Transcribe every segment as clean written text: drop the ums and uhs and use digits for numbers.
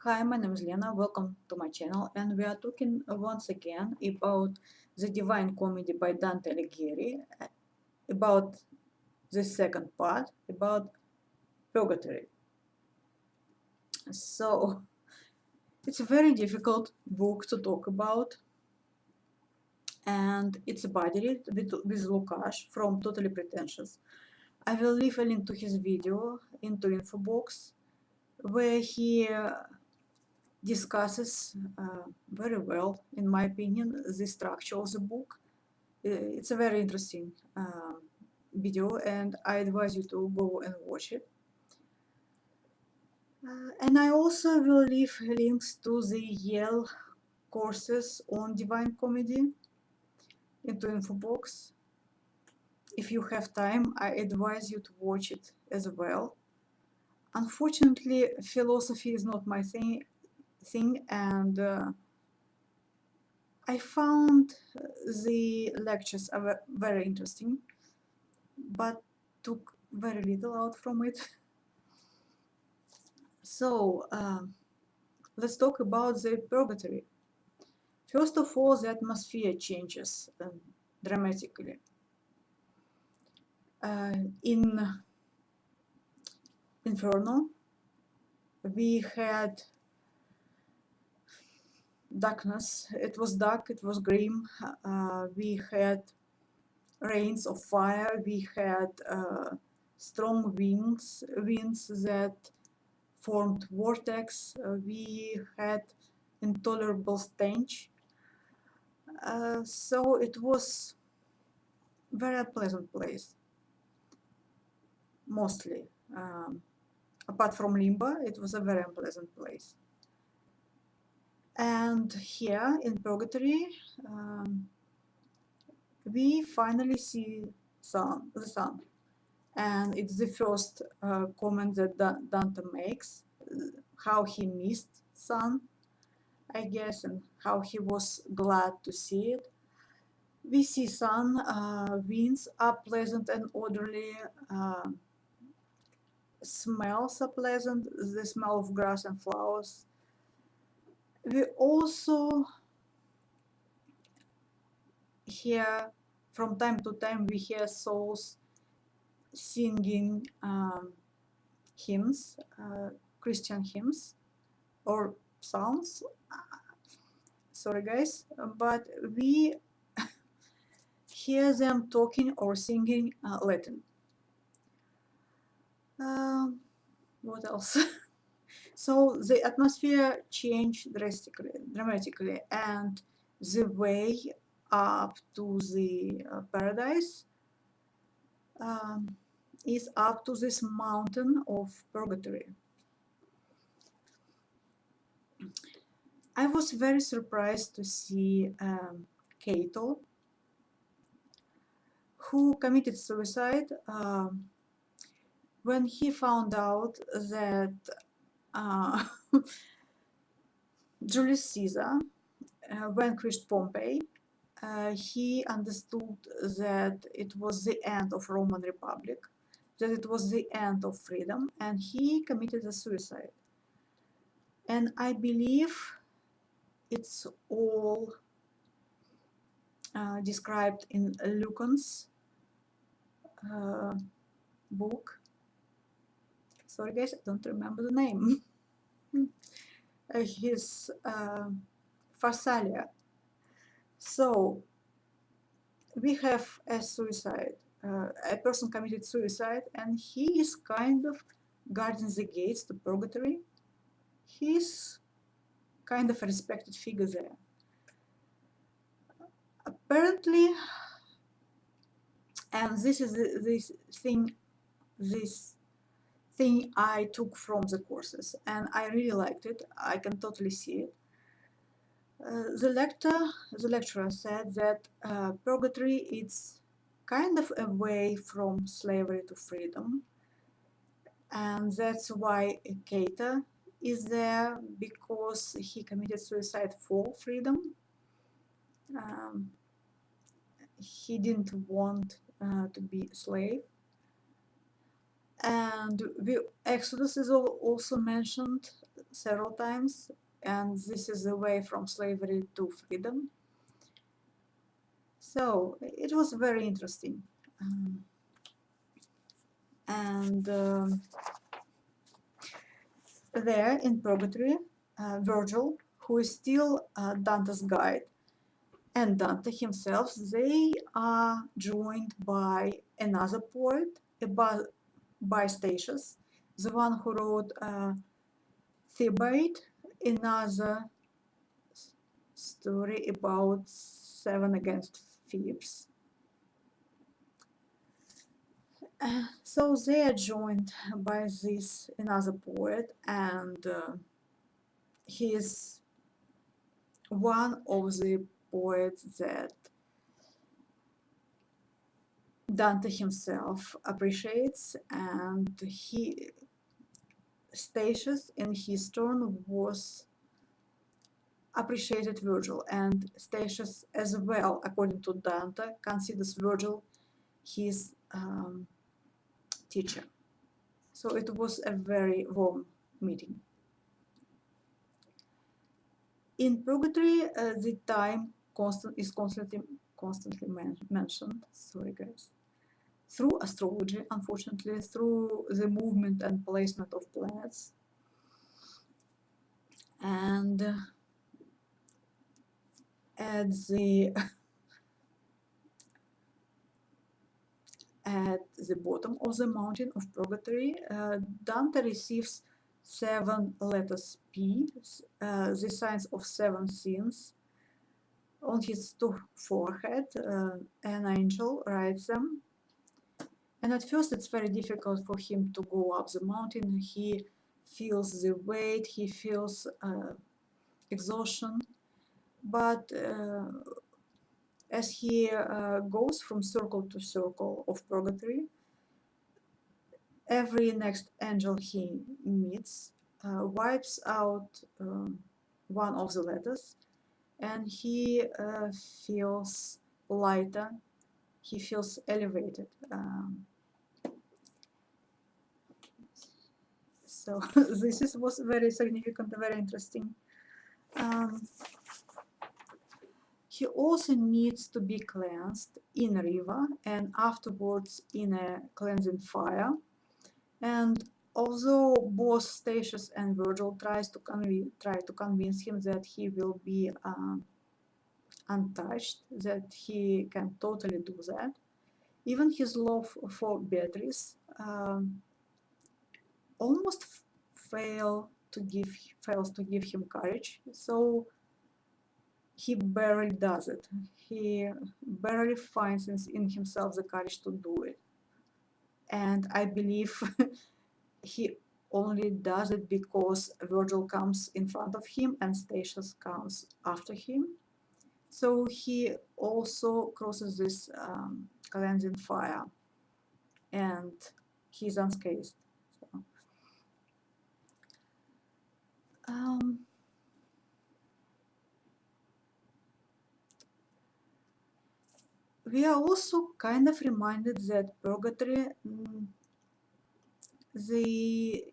Hi, my name is Lena. Welcome to my channel, and we are talking once again about the Divine Comedy by Dante Alighieri, about the second part, about Purgatory. So, it's a very difficult book to talk about, and it's budgeted with Lukas from Totally Pretentious. I will leave a link to his video into info box, where he discusses very well, in my opinion, the structure of the book. It's a very interesting video, and I advise you to go and watch it. And I also will leave links to the Yale courses on Divine Comedy into info box. If you have time, I advise you to watch it as well. Unfortunately, philosophy is not my thing, and I found the lectures are very interesting, but took very little out from it. So let's talk about the purgatory. First of all, the atmosphere changes dramatically. In Inferno, we had darkness. It was dark, it was grim. We had rains of fire. We had strong winds that formed vortex. We had intolerable stench. So it was very unpleasant place, mostly. Apart from Limbo, it was a very unpleasant place. And here in Purgatory, we finally see the sun. And it's the first comment that Dante makes, how he missed sun, I guess, and how he was glad to see it. We see sun, winds are pleasant and orderly, smells are pleasant, the smell of grass and flowers. We also hear, from time to time, we hear souls singing hymns, Christian hymns or psalms. Sorry, guys, but we hear them talking or singing Latin. What else? So the atmosphere changed dramatically, and the way up to the paradise is up to this mountain of purgatory. I was very surprised to see Cato, who committed suicide when he found out that Julius Caesar vanquished Pompey. He understood that it was the end of Roman Republic, that it was the end of freedom, and he committed a suicide. And I believe it's all described in Lukas' book. Sorry guys, I don't remember the name. His Pharsalia. So we have a suicide. A person committed suicide, and he is kind of guarding the gates to purgatory. He's kind of a respected figure there. Apparently, and this is this thing I took from the courses, and I really liked it. I can totally see it. The lecturer said that purgatory is kind of a way from slavery to freedom, and that's why Cato is there, because he committed suicide for freedom. He didn't want to be a slave. And Exodus is also mentioned several times, and this is a way from slavery to freedom. So it was very interesting. And there in Purgatory, Virgil, who is still Dante's guide, and Dante himself, they are joined by another poet, by Statius, the one who wrote Thebaid, another story about seven against Thebes. So they are joined by this another poet, and he is one of the poets that Dante himself appreciates, and Statius in his turn was appreciated Virgil, and Statius as well, according to Dante, considers Virgil his teacher. So it was a very warm meeting. In Purgatory, the time is constantly mentioned. Sorry, guys. Through astrology, unfortunately, through the movement and placement of planets, and at the at the bottom of the mountain of Purgatory, Dante receives 7 letters P, the signs of 7 sins. On his forehead, an angel writes them. And at first it's very difficult for him to go up the mountain. He feels the weight, he feels exhaustion. But as he goes from circle to circle of Purgatory, every next angel he meets wipes out one of the letters, and he feels lighter, he feels elevated. So this was very significant, very interesting. He also needs to be cleansed in a river and afterwards in a cleansing fire. And although both Statius and Virgil try to convince him that he will be untouched, that he can totally do that, even his love for Beatrice almost fails to give him courage. So he barely does it. He barely finds in himself the courage to do it. And I believe he only does it because Virgil comes in front of him and Statius comes after him. So he also crosses this cleansing fire, and he's unscathed. So, we are also kind of reminded that Purgatory, the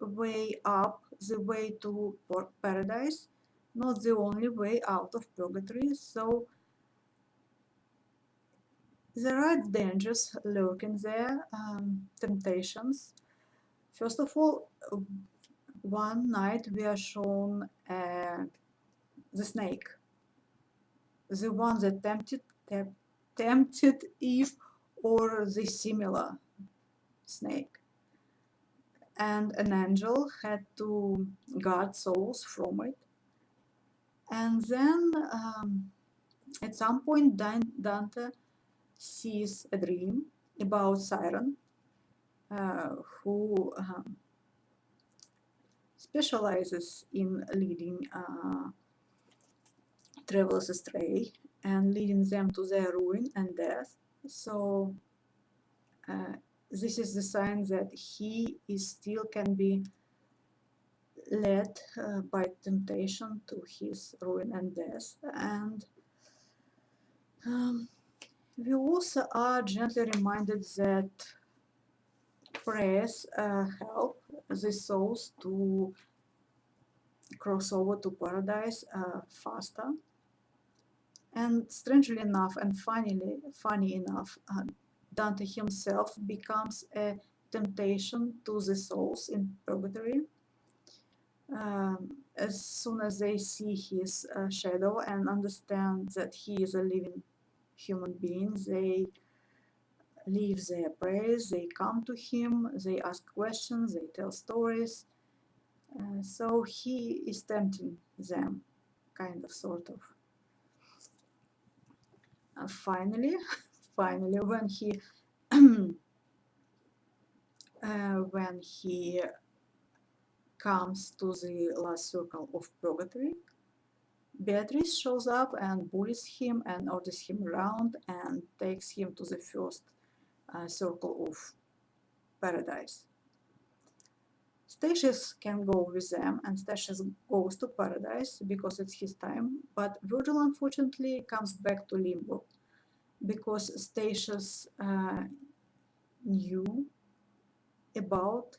way up, the way to paradise, not the only way out of Purgatory. So there are dangers lurking there, temptations. First of all, one night we are shown the snake, the one that tempted Eve, or the similar snake. And an angel had to guard souls from it. And then at some point Dante sees a dream about Siren, who specializes in leading travelers astray and leading them to their ruin and death. So this is the sign that he still can be led by temptation to his ruin and death. And we also are gently reminded that prayers help the souls to cross over to paradise faster. And strangely enough, and funny enough, Dante himself becomes a temptation to the souls in purgatory. As soon as they see his shadow and understand that he is a living human being, they leave their prayers, they come to him, they ask questions, they tell stories. So he is tempting them, kind of, sort of. Finally, finally, when he comes to the last circle of purgatory, Beatrice shows up and bullies him and orders him around and takes him to the first circle of paradise. Statius can go with them, and Statius goes to paradise because it's his time, but Virgil unfortunately comes back to limbo because Statius knew about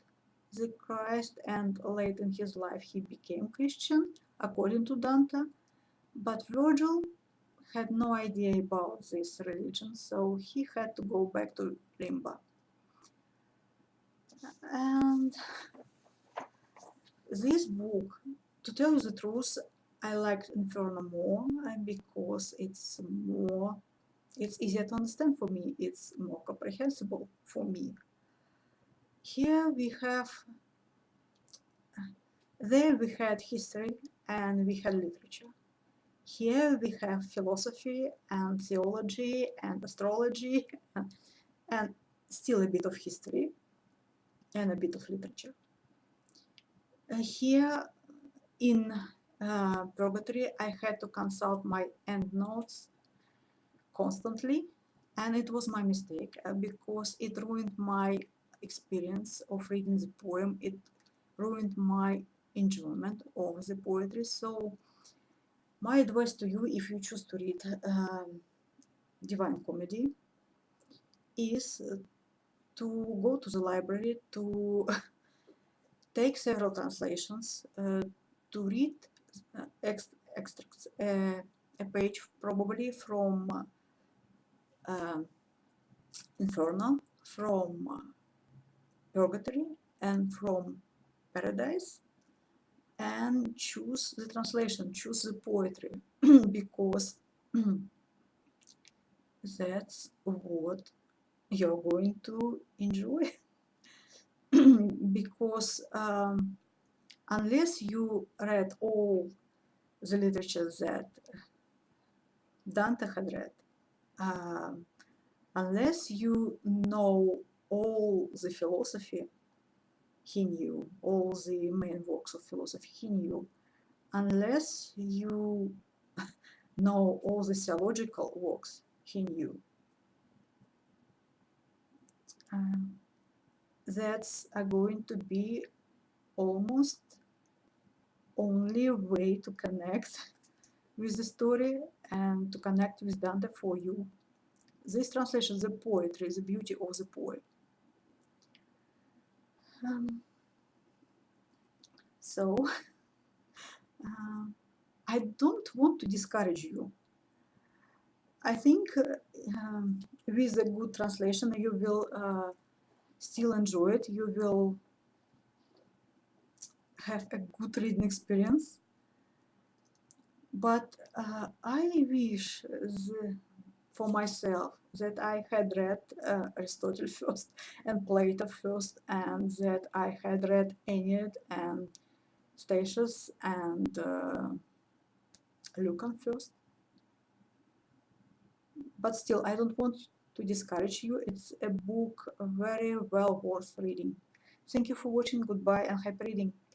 the Christ, and late in his life he became Christian according to Dante, but Virgil had no idea about this religion, so he had to go back to limbo. And this book, to tell you the truth, I liked Inferno more because it's easier to understand for me, it's more comprehensible for me. Here we have, there we had history and we had literature. Here we have philosophy and theology and astrology and still a bit of history and a bit of literature. Here in Purgatory, I had to consult my endnotes constantly, and it was my mistake because it ruined my experience of reading the poem. It ruined my enjoyment of the poetry. So my advice to you, if you choose to read Divine Comedy, is to go to the library, to take several translations, to read extracts, a page probably from Inferno, from Purgatory, and from Paradise, and choose the translation, choose the poetry, because that's what you're going to enjoy. Because unless you read all the literature that Dante had read, unless you know all the philosophy he knew, all the main works of philosophy he knew, unless you know all the theological works he knew, that's going to be almost only way to connect with the story and to connect with Dante for you. This translation, the poetry, the beauty of the poet. So I don't want to discourage you. I think with a good translation you will still enjoy it. You will have a good reading experience. But I wish for myself that I had read Aristotle first and Plato first, and that I had read Aeneid and Statius and Lucan first. But still, I don't want to discourage you. It's a book very well worth reading. Thank you for watching. Goodbye and happy reading.